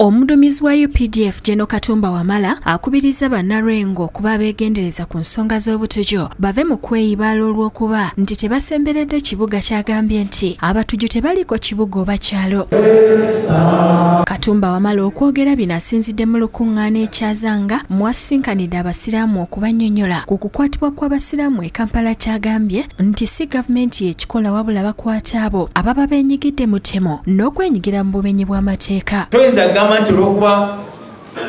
Omuduumizi wa UPDF Gen. Katumba Wamala akubiriza bannalwengo okuba abeegendereza ku nsonga z'obutujju bave mu kweyibaala olw'okuba nti tebasemberedde kibuga kyagambye nti abatujju tebaliko kibuga oba kyalo. Katumba Wamala okwogera bino asinzidde mu lukuŋŋaana e Kyazanga mwasinkanidde abasiraamu okubannyonnyola ku kukwatibwa kw'abasiraamu e Kampala kyagambye nti si gavumenti y'ekikola wabula bakwata abo ababa beenyigidde mu ttemo n'okwenyigira mu bumenyi bw'amateeka. Nti olwokuba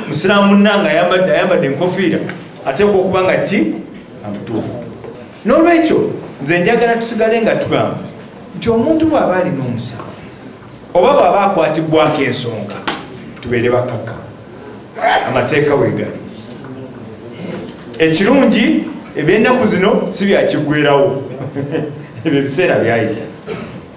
musiraamu munnange ayambadde enkofiira ateekwa okuba nga ki amutuufu. N'olwekyo nze njagala tusigale nga tugamba nti omuntu bw'aba alina omusango oba bw'aba akwatibwako ensonga tubeere bakaka amateeka weegali. Ekirungi eby'ennaku zino si byakigwerawo ebyo ebiseera byayita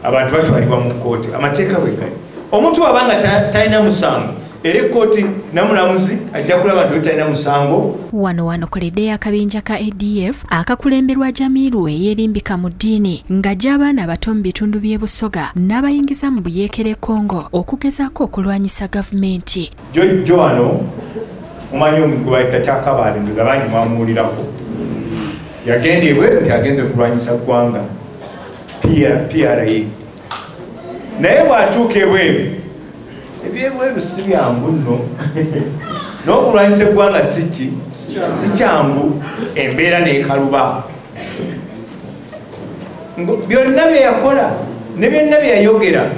abantu batwalibwa mu kkooti amateeka weegali. Omuntu bw'aba nga talina musango era ekkooti namulamuzi ajja kulaba nti talina musango. Wano wanokoleddeyo akabinja ka ADF akakulemberwa Jamiru eyeerimbika mu ddiini ng'ajja abaana abato mu bitundu by'e Busoga n'abayingiza mu buyeekere Congo okugezaako okulwanyisa gavumenti. Jjo wano omanyi omuntu bayita Kyakabaale ndoza abangi mwamuwulirako yagenda ebweru nti agenze kulwanyisa ggwanga PRA. Naye bw'atuuka ebweru ebyebweru si byangu nno n'okulwanyisa eggwanga si kyangu, embeera n'ekaluba. Byonna bye yakola ne byonna bye yayogera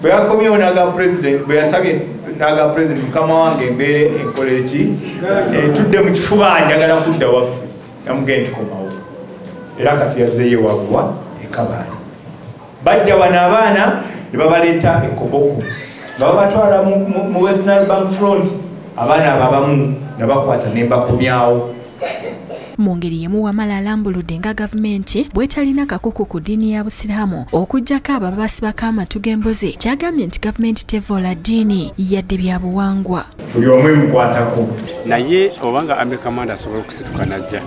bwe yakomyewo n'aga president bwe yasabye n'aga president mukama wange embeera enkola eki entudde mu kifuba njagala kudda waffe yamugenda nti komawo era kati yazzeeyo wagwa ekabaale. Bajja wano abaana ne babaleeta e Koboko nga babatwala mu Western Bank Front abaana ababamu ne bakwata ne bakomyawo. Mu ngeri yemu Wamala alambuludde nga gavumenti bwetalina kakuku ku ddiini ya Busiraamu okuggyako abo abasibako amatu g'embuzi kyagambye nti gavumenti tevoola ddiini yadde bya buwangwa. Buli omu emukwatako. Naye obanga America Manda asobola okusituka najja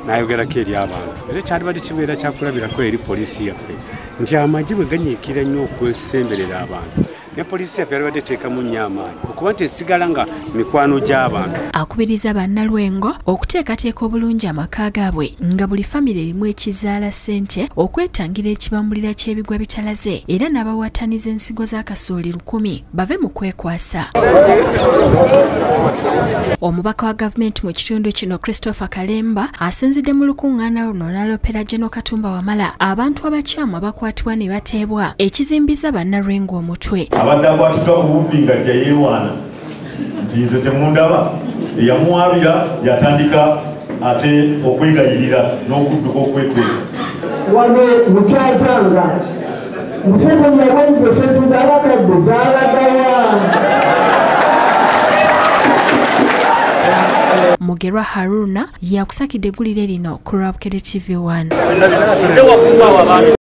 n'ayogerako eri abantu era kyandibadde kibeera kyakulabirako eri poliisi yaffe nti amagye bwe ganyiikira nnyo okwesemberera abantu ne poliisi yaffe yalibadde teekamu nnyo amaanyi okuba nti esigala nga mikwano gy'abantu. Akubiriza bannalwengo okuteekateeka obulungi amaka gaabwe nga buli famire erimu ekizaala ssente okwetangira ekibambulira ky'ebigwa bitalaze era n'abawataniza ensigo za kasooli 1000 bave mu kwekwasa. Omubaka wa gavumenti mu kitundu kino Christopher Kalemba asinzidde mu lukuŋŋaana luno n'alopera Gen. Katumba Wamala abantu abakyamu abakwatibwa ne bateebwa ekizimbiza bannalwengo omutwe. Abadde akwatiddwa mu bubbi ng'ajja yeewaana nti nze temundaba eyamuwaabira yatandika ate okwegayirira n'okudduka okwekweka. Wano mu Kyazanga Museveni yaweereza sente z'abakadde zaalagawa. Mugerwa Haruna yakusakidde eggulire lino ku Bukedde TV 1.